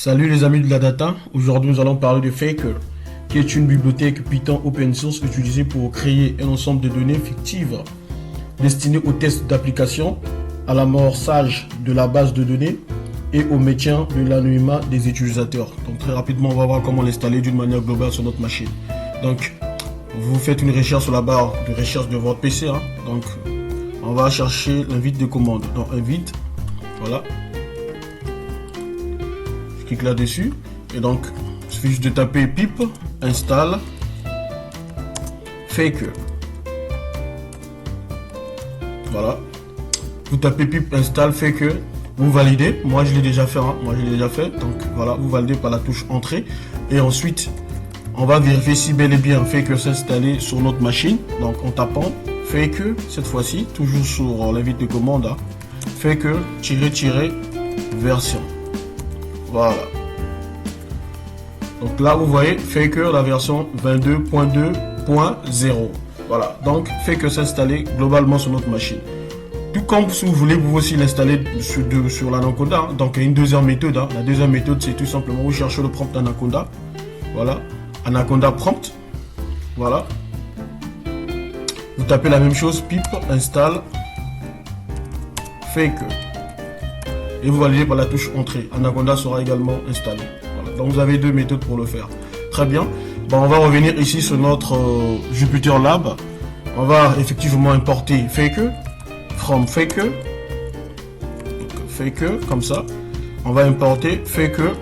Salut les amis de la data, aujourd'hui nous allons parler de Faker, qui est une bibliothèque Python open source utilisée pour créer un ensemble de données fictives destinées aux tests d'application, à l'amorçage de la base de données et au maintien de l'anonymat des utilisateurs. Donc très rapidement on va voir comment l'installer d'une manière globale sur notre machine. Donc vous faites une recherche sur la barre de recherche de votre PC, donc on va chercher l'invite de commande, donc invite, voilà. Clique là-dessus et donc il suffit juste de taper pip install Faker. Voilà, vous tapez pip install Faker, vous validez. Moi je l'ai déjà fait, donc voilà, vous validez par la touche entrée et ensuite on va vérifier si bel et bien Faker s'est installé sur notre machine. Donc en tapant Faker, cette fois-ci toujours sur l'invite de commande, Faker version. Voilà. Donc là, vous voyez Faker, la version 22.2.0. Voilà. Donc Faker s'installer globalement sur notre machine. Tout comme si vous voulez, vous pouvez aussi l'installer sur l'Anaconda. Donc il y a une deuxième méthode. La deuxième méthode, c'est tout simplement vous cherchez le prompt Anaconda. Voilà. Anaconda prompt. Voilà. Vous tapez la même chose, pip install Faker. Et vous validez par la touche entrée. Anaconda sera également installé. Voilà. Donc vous avez deux méthodes pour le faire. Très bien. Bon, on va revenir ici sur notre Jupyter Lab. On va effectivement importer Faker from Faker. Donc, Faker comme ça. On va importer Faker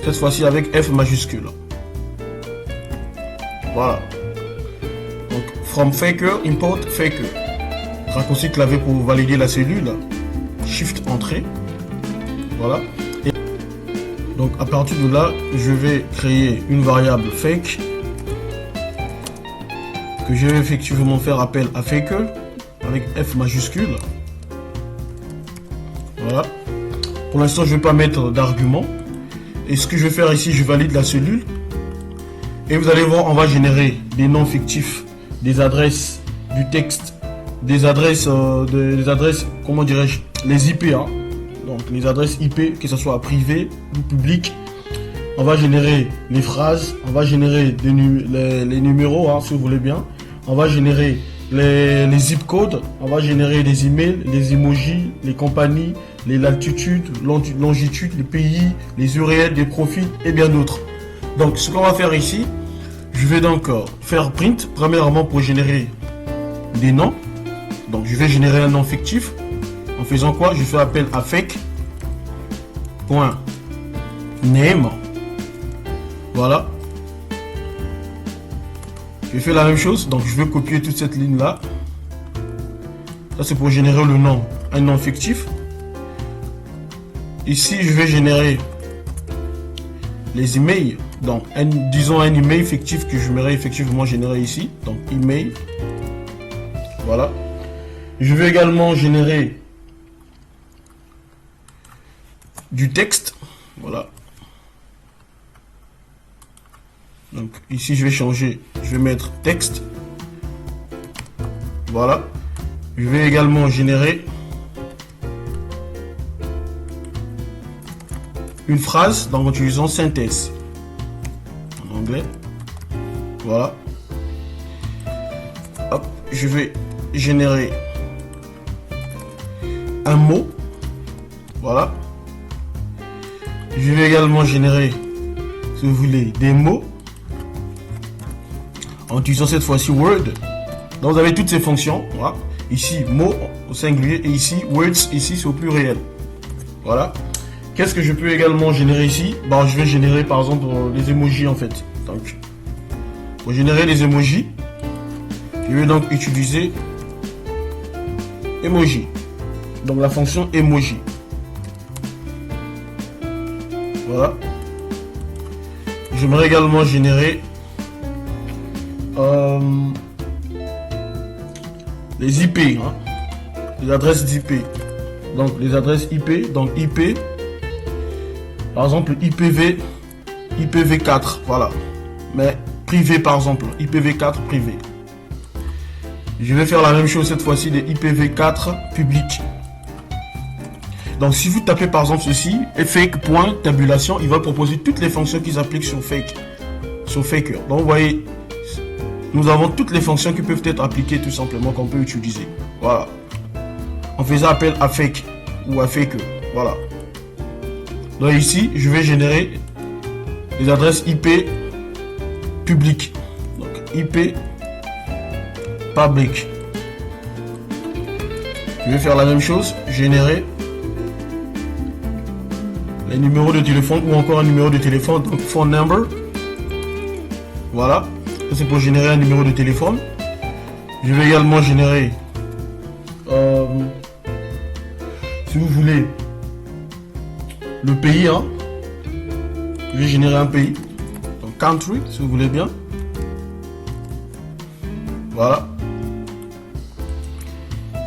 cette fois-ci avec F majuscule. Voilà. Donc from Faker import Faker. Raccourci clavier pour valider la cellule. Shift entrée. Voilà. Et donc à partir de là, je vais créer une variable fake que je vais effectivement faire appel à Faker avec F majuscule. Voilà. Pour l'instant, je ne vais pas mettre d'argument. Et ce que je vais faire ici, je valide la cellule. Et vous allez voir, on va générer des noms fictifs, des adresses, du texte, des adresses, comment dirais-je, les IP, Donc les adresses IP, que ce soit privé ou public. On va générer les phrases, on va générer les numéros, si vous voulez bien. On va générer les zip codes, on va générer les emails, les emojis, les compagnies, les latitudes, longitudes, les pays, les URL, des profils et bien d'autres. Donc ce qu'on va faire ici, je vais donc faire print, premièrement pour générer des noms. Donc je vais générer un nom fictif. En faisant quoi? Je fais appel à fake.name. Voilà. Je fais la même chose. Donc je vais copier toute cette ligne là. Ça c'est pour générer le nom, un nom fictif. Ici je vais générer les emails. Donc disons un email fictif que je vais effectivement générer ici. Donc email. Voilà. Je vais également générer du texte, voilà. Donc ici je vais changer, je vais mettre texte, voilà. Je vais également générer une phrase donc en utilisant synthèse en anglais, voilà. Hop, je vais générer un mot, voilà. Je vais également générer, si vous voulez, des mots en utilisant cette fois-ci Word. Donc vous avez toutes ces fonctions. Voilà. Ici, mots au singulier et ici, words, ici, c'est au pluriel. Voilà. Qu'est-ce que je peux également générer ici? Je vais générer par exemple les emojis en fait. Donc, pour générer les emojis, je vais donc utiliser emoji. Donc la fonction emoji. Voilà. J'aimerais également générer les IP, les adresses d'IP. Donc les adresses IP, donc IP, par exemple IPv4, voilà. Mais privé par exemple, IPv4 privé. Je vais faire la même chose cette fois-ci des IPv4 public. Donc si vous tapez par exemple ceci, fake.tabulation, il va proposer toutes les fonctions qui s'appliquent sur fake, sur faker. Donc vous voyez, nous avons toutes les fonctions qui peuvent être appliquées tout simplement, qu'on peut utiliser. Voilà. On faisait appel à fake ou à faker. Voilà. Donc ici, je vais générer les adresses IP publiques. Donc IP public. Je vais faire la même chose, générer les numéros de téléphone ou encore un numéro de téléphone, donc phone number. Voilà, c'est pour générer un numéro de téléphone. Je vais également générer, si vous voulez, le pays. Hein. Je vais générer un pays, donc country, si vous voulez bien. Voilà.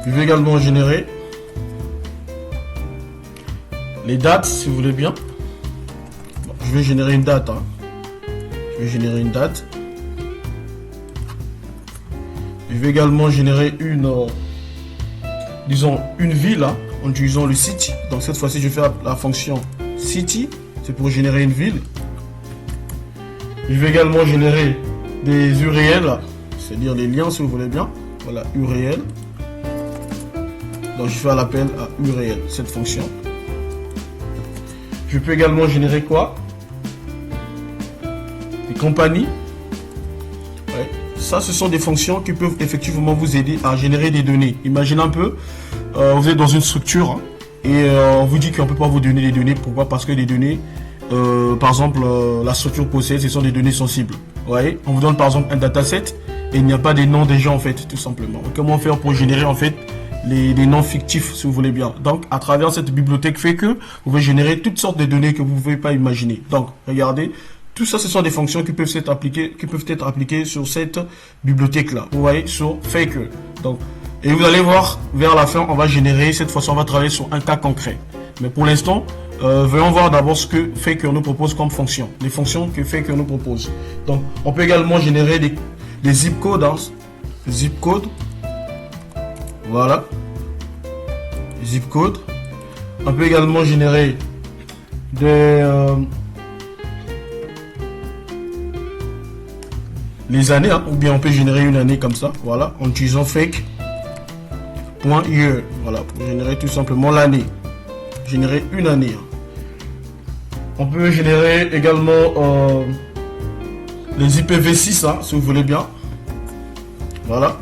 Je vais également générer les dates, si vous voulez bien. Bon, je vais générer une date. Hein. Je vais générer une date. Je vais également générer une, disons, une ville hein, en utilisant le city. Donc cette fois-ci, je vais faire la fonction city. C'est pour générer une ville. Je vais également générer des URL, c'est-à-dire les liens, si vous voulez bien. Voilà, URL. Donc je fais l'appel à URL, cette fonction. Je peux également générer quoi? Des compagnies. Ouais. Ça, ce sont des fonctions qui peuvent effectivement vous aider à générer des données. Imaginez un peu, vous êtes dans une structure hein, et on vous dit qu'on ne peut pas vous donner des données. Pourquoi? Parce que les données, par exemple, la structure possède, ce sont des données sensibles. Vous voyez, on vous donne par exemple un dataset et il n'y a pas des noms des gens en fait, tout simplement. Comment faire pour générer en fait les noms fictifs, si vous voulez bien. Donc, à travers cette bibliothèque Faker, vous pouvez générer toutes sortes de données que vous ne pouvez pas imaginer. Donc, regardez, tout ça, ce sont des fonctions qui peuvent être appliquées sur cette bibliothèque-là. Vous voyez, sur Faker. Donc, et vous allez voir, vers la fin, on va générer, cette fois-ci, on va travailler sur un cas concret. Mais pour l'instant, voyons voir d'abord ce que Faker nous propose comme fonction. Les fonctions que Faker nous propose. Donc, on peut également générer des zip codes. Hein. Zip code. Voilà, zip code. On peut également générer les années, hein, ou bien on peut générer une année comme ça, voilà, en utilisant fake.year, voilà, pour générer tout simplement l'année, générer une année. On peut générer également les IPv6, hein, si vous voulez bien, voilà.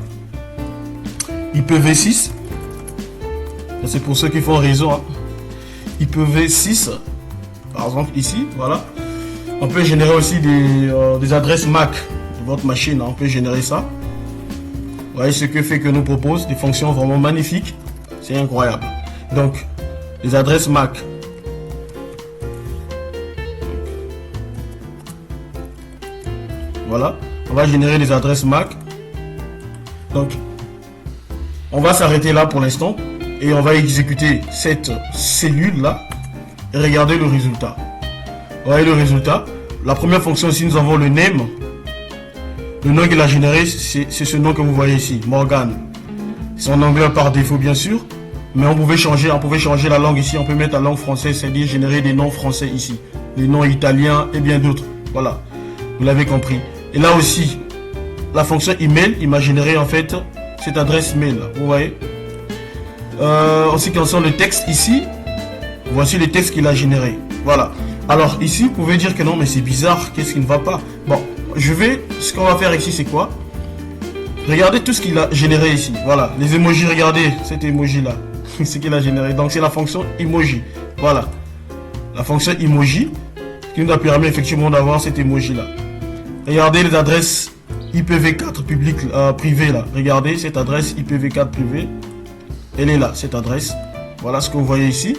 IPv6, c'est pour ceux qui font réseau. Hein. IPv6, par exemple ici, voilà. On peut générer aussi des adresses MAC de votre machine. Hein. On peut générer ça. Vous voyez ce que fait que nous propose des fonctions vraiment magnifiques. C'est incroyable. Donc, les adresses MAC. Voilà. On va générer des adresses MAC. Donc, on va s'arrêter là pour l'instant et on va exécuter cette cellule là et regarder le résultat. Vous voyez le résultat. La première fonction ici, nous avons le name. Le nom qu'il a généré, c'est ce nom que vous voyez ici, Morgan. C'est en anglais par défaut bien sûr, mais on pouvait changer la langue ici. On peut mettre la langue française, c'est-à-dire générer des noms français ici, des noms italiens et bien d'autres. Voilà, vous l'avez compris. Et là aussi, la fonction email, il m'a généré en fait cette adresse mail là, vous voyez. En ce qui concerne le texte ici, voici le texte qu'il a généré. Voilà. Alors ici, vous pouvez dire que non, mais c'est bizarre, qu'est-ce qui ne va pas? Bon, ce qu'on va faire ici, c'est quoi? Regardez tout ce qu'il a généré ici. Voilà, les emojis, regardez cet emoji là, ce qu'il a généré. Donc c'est la fonction emoji. Voilà, la fonction emoji qui nous a permis effectivement d'avoir cet emoji là. Regardez les adresses IPv4 public privé là. Regardez cette adresse IPv4 privé. Elle est là, cette adresse. Voilà ce que vous voyez ici.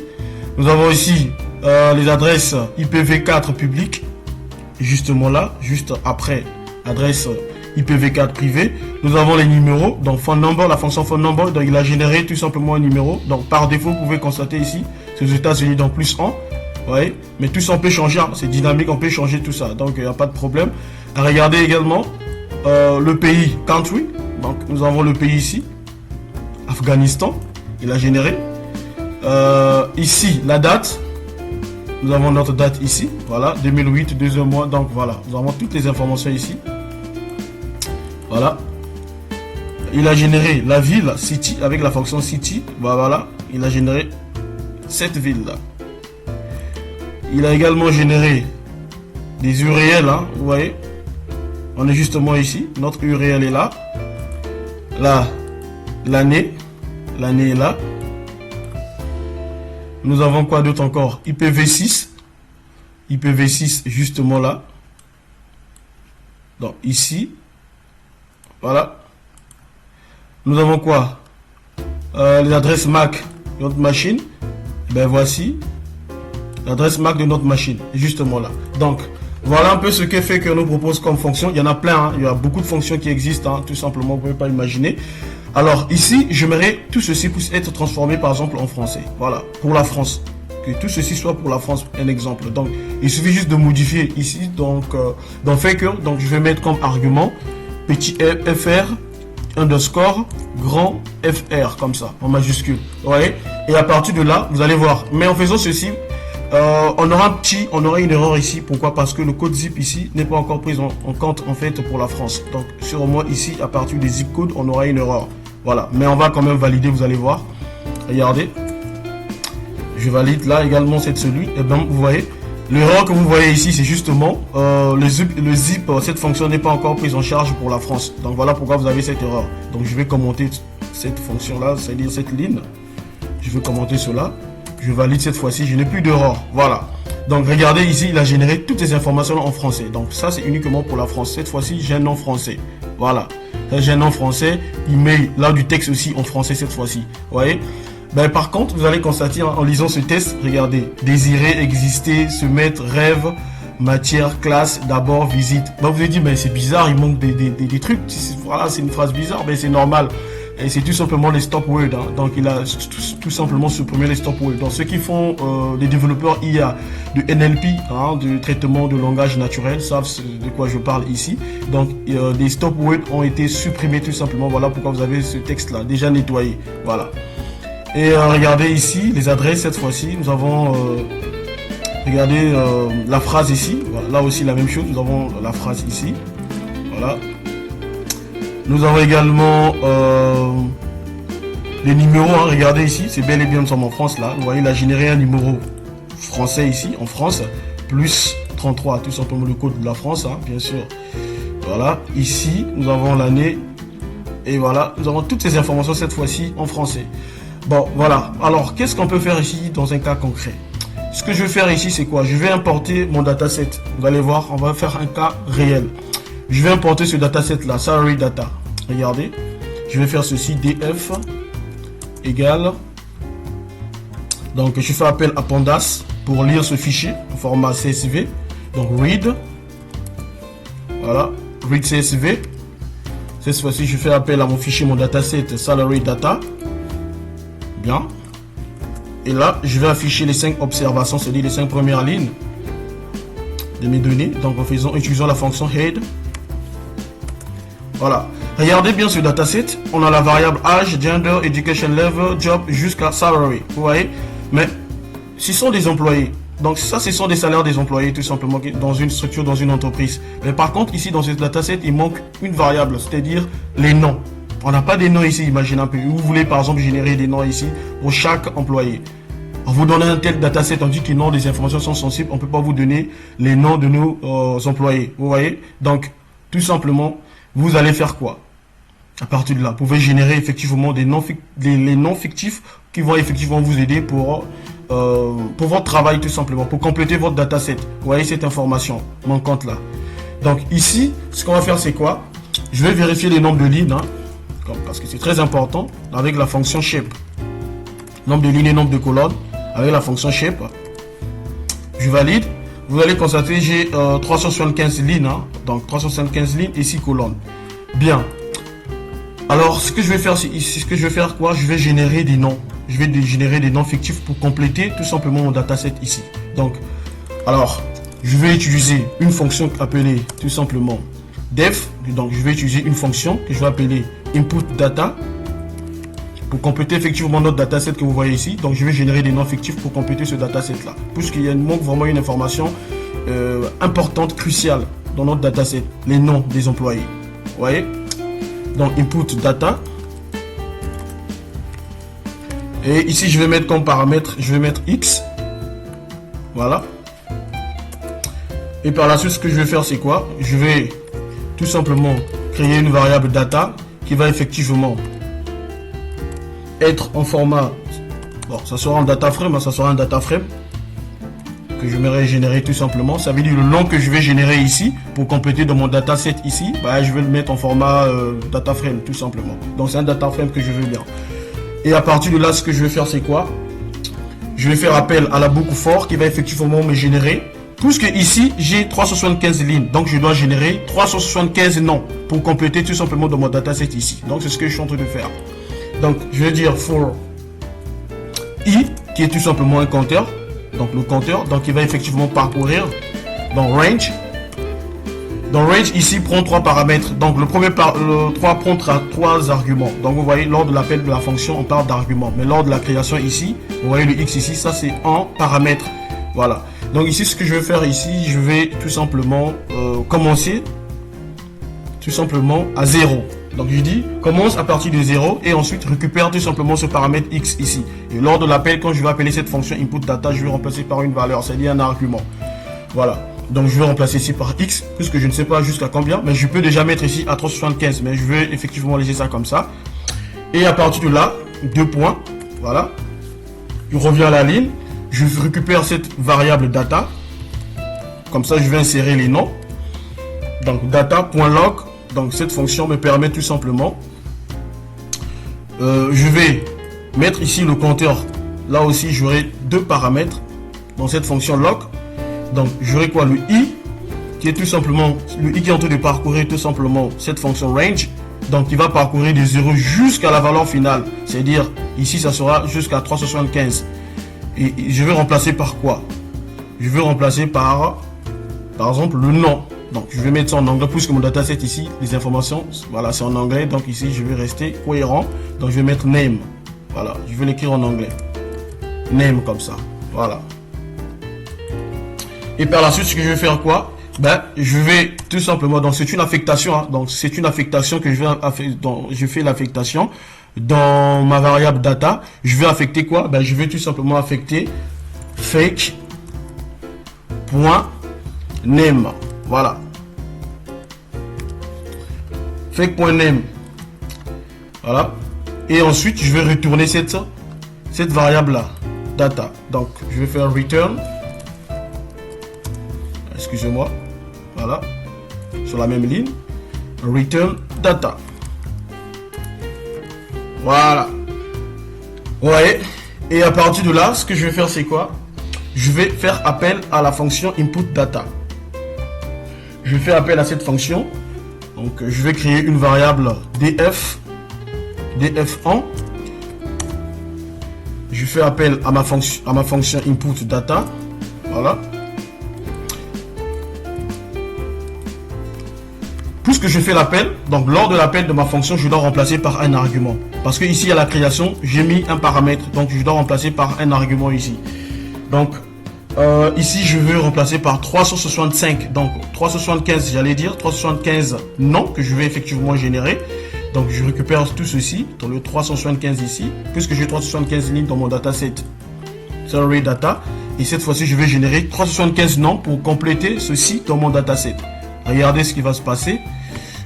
Nous avons ici les adresses IPv4 public. Justement là, juste après adresse IPv4 privé. Nous avons les numéros. Donc phone number, la fonction phone number. Donc il a généré tout simplement un numéro. Donc par défaut, vous pouvez constater ici, c'est aux États-Unis, donc +1. Vous voyez, mais tout ça on peut changer. C'est dynamique, on peut changer tout ça. Donc il n'y a pas de problème. Regardez également le pays country. Donc nous avons le pays ici, Afghanistan. Il a généré. Ici, la date. Nous avons notre date ici. Voilà, 2008, deuxième mois. Donc voilà, nous avons toutes les informations ici. Voilà. Il a généré la ville, city, avec la fonction city. Voilà, il a généré cette ville-là. Il a également généré des URL, hein, vous voyez. On est justement ici. Notre URL est là. Là, l'année. L'année est là. Nous avons quoi d'autre encore? IPv6. IPv6 justement là. Donc ici. Voilà. Nous avons quoi? Les adresses MAC de notre machine. Ben voici. L'adresse MAC de notre machine. Justement là. Donc voilà un peu ce que fait que nous propose comme fonction. Il y en a plein. Hein. Il y a beaucoup de fonctions qui existent. Hein. Tout simplement, vous ne pouvez pas imaginer. Alors ici, j'aimerais tout ceci puisse être transformé par exemple en français. Voilà, pour la France. Que tout ceci soit pour la France, un exemple. Donc, il suffit juste de modifier ici. Donc, dans Faker, donc je vais mettre comme argument petit fr underscore grand fr comme ça en majuscule. Vous voyez? Et à partir de là, vous allez voir. Mais en faisant ceci, on aura une erreur ici. Pourquoi? Parce que le code zip ici n'est pas encore pris en compte en fait pour la France. Donc, sur moi ici, à partir des zip codes, on aura une erreur. Voilà, mais on va quand même valider, vous allez voir. Regardez. Je valide là également cette celui. Et bien, vous voyez, l'erreur que vous voyez ici, c'est justement le zip, cette fonction n'est pas encore prise en charge pour la France. Donc voilà pourquoi vous avez cette erreur. Donc je vais commenter cette fonction-là, c'est-à-dire cette ligne. Je vais commenter cela. Je valide cette fois-ci, je n'ai plus d'erreur. Voilà. Donc regardez ici, il a généré toutes les informations en français. Donc ça, c'est uniquement pour la France. Cette fois-ci, j'ai un nom français. Voilà. J'ai un nom français. Il met là du texte aussi en français cette fois-ci. Vous voyez? Ben, par contre, vous allez constater en lisant ce test, regardez. Désirer, exister, se mettre, rêve, matière, classe, d'abord, visite. Ben, vous avez dit, mais c'est bizarre, il manque des trucs. Voilà, c'est une phrase bizarre, mais c'est normal. Et c'est tout simplement les stop words. Hein. Donc, il a tout simplement supprimé les stop words. Donc, ceux qui font les développeurs IA de NLP, hein, de traitement de langage naturel, savent de quoi je parle ici. Donc, des stop words ont été supprimés tout simplement. Voilà pourquoi vous avez ce texte-là déjà nettoyé. Voilà. Et regardez ici, les adresses cette fois-ci. Nous avons, regardez la phrase ici. Voilà, là aussi, la même chose. Nous avons la phrase ici. Voilà. Nous avons également les numéros, hein, regardez ici, c'est bel et bien nous sommes en France là. Vous voyez, il a généré un numéro français ici, en France, plus 33, tout simplement le code de la France, hein, bien sûr. Voilà, ici, nous avons l'année. Et voilà, nous avons toutes ces informations cette fois-ci en français. Bon, voilà. Alors, qu'est-ce qu'on peut faire ici dans un cas concret? Ce que je vais faire ici, c'est quoi? Je vais importer mon dataset. Vous allez voir, on va faire un cas réel. Je vais importer ce dataset là, salary data. Regardez, je vais faire ceci, df égale. Donc je fais appel à pandas pour lire ce fichier en format CSV. Donc read. Voilà, read CSV. Cette fois-ci, je fais appel à mon fichier, mon dataset salary data. Bien. Et là, je vais afficher les 5 observations, c'est-à-dire les 5 premières lignes de mes données. Donc en utilisant la fonction head. Voilà. Regardez bien ce dataset. On a la variable âge, gender, education level, job jusqu'à salary. Vous voyez? Mais ce sont des employés. Donc ça, ce sont des salaires des employés tout simplement dans une structure, dans une entreprise. Mais par contre, ici dans ce dataset, il manque une variable, c'est-à-dire les noms. On n'a pas des noms ici, imaginez un peu. Vous voulez par exemple générer des noms ici pour chaque employé. On vous donne un tel dataset, on dit que les noms des informations sont sensibles. On ne peut pas vous donner les noms de nos employés. Vous voyez? Donc, tout simplement, vous allez faire quoi? À partir de là, vous pouvez générer effectivement les noms fictifs qui vont effectivement vous aider pour votre travail tout simplement, pour compléter votre dataset. Vous voyez cette information manquante là. Donc ici, ce qu'on va faire c'est quoi? Je vais vérifier les nombres de lignes, hein, parce que c'est très important, avec la fonction shape. Nombre de lignes et nombre de colonnes, avec la fonction shape. Je valide. Vous allez constater, j'ai 375 lignes, hein, donc 375 lignes et 6 colonnes. Bien. Alors, ce que je vais faire, quoi? Je vais générer des noms. Je vais générer des noms fictifs pour compléter tout simplement mon dataset ici. Donc, alors, je vais utiliser une fonction appelée tout simplement def. Donc, je vais utiliser une fonction que je vais appeler input data. pour compléter effectivement notre dataset que vous voyez ici. Donc je vais générer des noms fictifs pour compléter ce dataset là, puisqu'il manque vraiment une information importante, cruciale dans notre dataset, les noms des employés. Vous voyez? Donc input data. Et ici je vais mettre comme paramètre, je vais mettre X. Voilà. Et par la suite, ce que je vais faire, c'est quoi? Je vais tout simplement créer une variable data qui va effectivement être en format, bon, ça sera en data frame, hein, ça sera un data frame que je vais générer tout simplement. Ça veut dire le nom que je vais générer ici pour compléter dans mon dataset ici, bah, je vais le mettre en format data frame tout simplement. Donc c'est un data frame que je veux bien. Et à partir de là, ce que je vais faire, c'est quoi? Je vais faire appel à la boucle for qui va effectivement me générer. Puisque ici, j'ai 375 lignes, donc je dois générer 375 noms pour compléter tout simplement dans mon dataset ici. Donc c'est ce que je suis en train de faire. Donc je vais dire for i, qui est tout simplement un compteur. Donc le compteur, donc il va effectivement parcourir dans range. Dans range, ici, prend 3 paramètres. Donc le premier prend 3 arguments. Donc vous voyez, lors de l'appel de la fonction, on parle d'arguments. Mais lors de la création ici, vous voyez le x ici, ça c'est en paramètre. Voilà. Donc ici, ce que je vais faire ici, je vais tout simplement commencer tout simplement à 0. Donc je dis commence à partir de 0 et ensuite récupère tout simplement ce paramètre x ici. Et lors de l'appel, quand je vais appeler cette fonction input data, je vais remplacer par une valeur, c'est-à-dire un argument. Voilà. Donc je vais remplacer ici par x, puisque je ne sais pas jusqu'à combien, mais je peux déjà mettre ici à 375, mais je vais effectivement laisser ça comme ça. Et à partir de là, 2 points, voilà. Je reviens à la ligne. Je récupère cette variable data. Comme ça, je vais insérer les noms. Donc, data.log. Donc, cette fonction me permet tout simplement. Je vais mettre ici le compteur. Là aussi, j'aurai 2 paramètres dans cette fonction log. Donc, j'aurai quoi? Le i, qui est tout simplement, le i qui est en train de parcourir tout simplement cette fonction range. Donc, il va parcourir de 0 jusqu'à la valeur finale. C'est-à-dire, ici, ça sera jusqu'à 375. Et je vais remplacer par quoi? Je vais remplacer par exemple, le nom. Donc, je vais mettre ça en anglais, puisque mon dataset ici, les informations, voilà, c'est en anglais. Donc, ici, je vais rester cohérent. Donc, je vais mettre name. Voilà, je vais l'écrire en anglais. Name, comme ça. Voilà. Et par la suite, ce que je vais faire quoi? Ben, je vais tout simplement, donc c'est une affectation. Hein, donc, c'est une affectation que je vais, donc, je fais l'affectation. Dans ma variable data, je vais affecter quoi? Ben, je vais tout simplement affecter fake.name. Voilà. Fake.name. Voilà. Et ensuite, je vais retourner cette variable là, data. Donc, je vais faire return. Excusez-moi. Voilà. Sur la même ligne. Return data. Voilà. Ouais. Et à partir de là, ce que je vais faire, c'est quoi? Je vais faire appel à la fonction input data. Je vais faire appel à cette fonction. Donc, je vais créer une variable df1. Je fais appel à ma fonction input data. Voilà. Puisque je fais l'appel, donc lors de l'appel de ma fonction, je dois remplacer par un argument. Parce que ici à la création, j'ai mis un paramètre, donc je dois remplacer par un argument ici. Donc ici, je veux remplacer par 365, donc 375, j'allais dire 375 noms que je vais effectivement générer. Donc je récupère tout ceci dans le 375 ici, puisque j'ai 375 lignes dans mon dataset Salary Data. Et cette fois-ci, je vais générer 375 noms pour compléter ceci dans mon dataset. Regardez ce qui va se passer.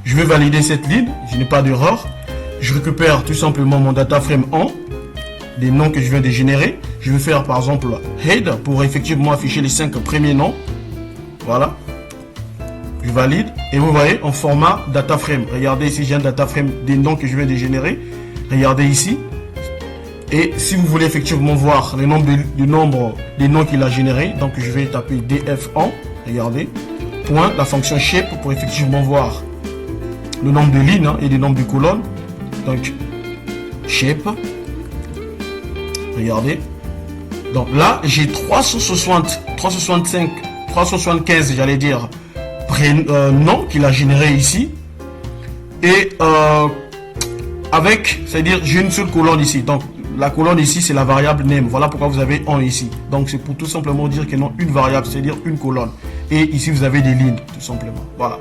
Je vais valider cette ligne, je n'ai pas d'erreur. Je récupère tout simplement mon data frame en des noms que je viens de générer. Je vais faire par exemple head pour effectivement afficher les 5 premiers noms. Voilà. Je valide et vous voyez en format data frame. Regardez ici, j'ai un data frame des noms que je viens de générer. Regardez ici. Et si vous voulez effectivement voir le nombre des noms qu'il a généré, donc je vais taper df1. Regardez. Point, la fonction shape pour effectivement voir le nombre de lignes et le nombre de colonnes. Donc shape. Regardez. Donc là, j'ai 375, j'allais dire, noms qu'il a généré ici. Et avec, c'est-à-dire j'ai une seule colonne ici. Donc la colonne ici c'est la variable name. Voilà pourquoi vous avez en ici. Donc c'est pour tout simplement dire qu'ils ont une variable, c'est-à-dire une colonne. Et ici vous avez des lignes tout simplement. Voilà.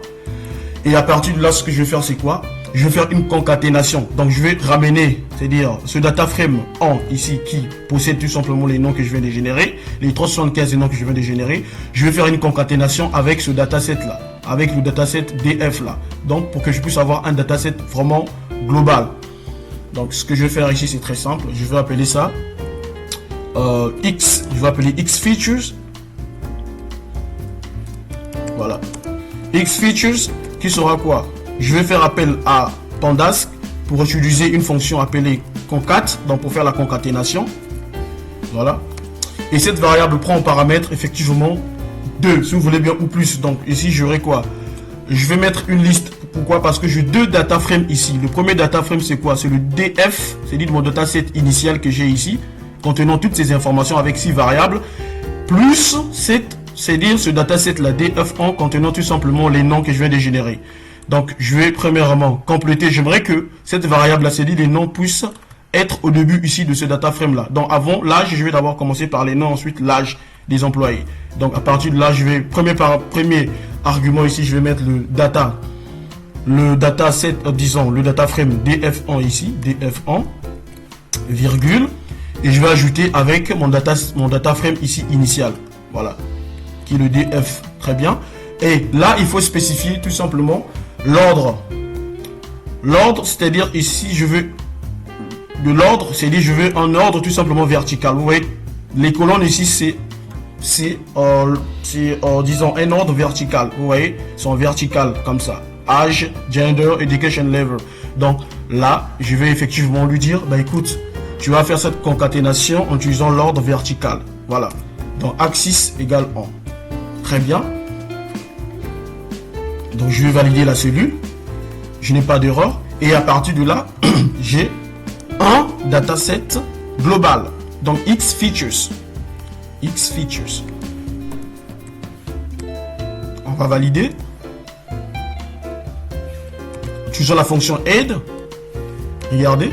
Et à partir de là, ce que je vais faire c'est quoi? Je vais faire une concaténation. Donc je vais ramener, c'est-à-dire ce data frame en ici qui possède tout simplement les noms que je viens de générer, les 375 noms que je viens de générer. Je vais faire une concaténation avec ce dataset là, avec le dataset DF là. Donc pour que je puisse avoir un dataset vraiment global. Donc ce que je vais faire ici c'est très simple. Je vais appeler ça X. Je vais appeler X features. Voilà. X features qui sera quoi? Je vais faire appel à Pandas pour utiliser une fonction appelée concat, donc pour faire la concaténation. Voilà. Et cette variable prend en paramètre effectivement 2, si vous voulez bien, ou plus. Donc ici j'aurai quoi? Je vais mettre une liste. Pourquoi? Parce que j'ai deux data frames ici. Le premier data frame c'est quoi? C'est le DF, c'est-à-dire mon dataset initial que j'ai ici, contenant toutes ces informations avec 6 variables, plus c'est-à-dire ce dataset là DF1 contenant tout simplement les noms que je viens de générer. Donc, je vais premièrement compléter. J'aimerais que cette variable-là, c'est-à-dire les noms, puissent être au début ici de ce data frame-là. Donc, avant l'âge, je vais d'abord commencer par les noms, ensuite l'âge des employés. Donc, à partir de là, je vais, premier argument ici, je vais mettre le dataset, disons, le data frame DF1 ici, DF1, virgule, et je vais ajouter avec mon data frame ici initial. Voilà. Qui est le DF. Très bien. Et là, il faut spécifier tout simplement l'ordre. L'ordre, c'est-à-dire ici, je veux de l'ordre, c'est-à-dire je veux un ordre tout simplement vertical. Vous voyez, les colonnes ici, c'est disons un ordre vertical. Vous voyez, sont vertical comme ça. Âge, gender, education level. Donc là, je vais effectivement lui dire, bah écoute, tu vas faire cette concaténation en utilisant l'ordre vertical. Voilà. Donc axis égale 1. Très bien. Donc je vais valider la cellule, je n'ai pas d'erreur, et à partir de là, j'ai un dataset global, donc X features. X features. On va valider. Utilisons la fonction add. Regardez.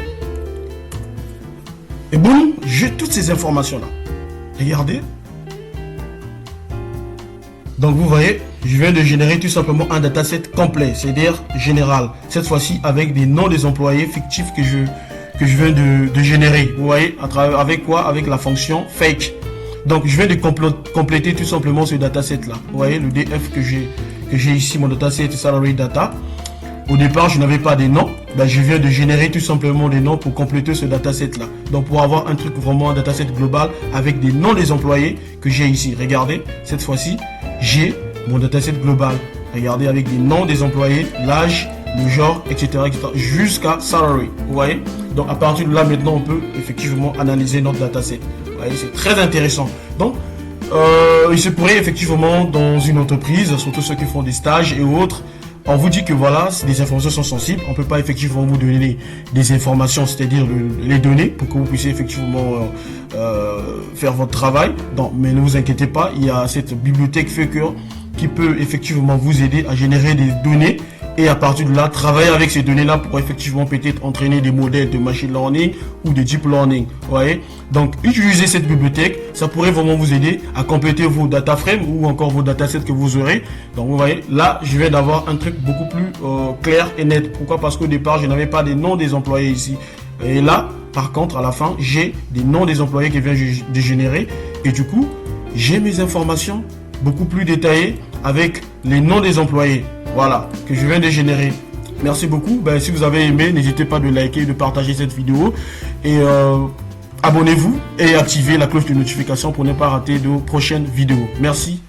Et boum, j'ai toutes ces informations-là. Regardez. Donc vous voyez, je viens de générer tout simplement un dataset complet, c'est-à-dire général. Cette fois-ci avec des noms des employés fictifs que je viens de générer. Vous voyez, avec quoi? Avec la fonction fake. Donc je viens de compléter tout simplement ce dataset là. Vous voyez le DF que j'ai ici, mon dataset salary data. Au départ, je n'avais pas des noms. Ben, je viens de générer tout simplement des noms pour compléter ce dataset là. Donc pour avoir un truc vraiment un dataset global avec des noms des employés que j'ai ici. Regardez, cette fois-ci, j'ai mon dataset global. Regardez avec les noms des employés, l'âge, le genre, etc. jusqu'à salary. Vous voyez? Donc à partir de là, maintenant, on peut effectivement analyser notre dataset. Vous voyez, c'est très intéressant. Donc, il se pourrait effectivement dans une entreprise, surtout ceux qui font des stages et autres, on vous dit que voilà, des informations sont sensibles, on ne peut pas effectivement vous donner des informations, c'est-à-dire les données pour que vous puissiez effectivement faire votre travail. Donc, mais ne vous inquiétez pas, il y a cette bibliothèque Faker qui peut effectivement vous aider à générer des données et à partir de là, travailler avec ces données-là pour effectivement peut-être entraîner des modèles de machine learning ou de deep learning. Vous voyez? Donc, utiliser cette bibliothèque, ça pourrait vraiment vous aider à compléter vos data frames ou encore vos datasets que vous aurez. Donc, vous voyez, là, je viens d'avoir un truc beaucoup plus clair et net. Pourquoi? Parce qu'au départ, je n'avais pas des noms des employés ici. Et là, par contre, à la fin, j'ai des noms des employés qui viennent de générer. Et du coup, j'ai mes informations beaucoup plus détaillées avec les noms des employés. Voilà, que je viens de générer. Merci beaucoup. Ben, si vous avez aimé, n'hésitez pas de liker, de partager cette vidéo. Et abonnez-vous et activez la cloche de notification pour ne pas rater de prochaines vidéos. Merci.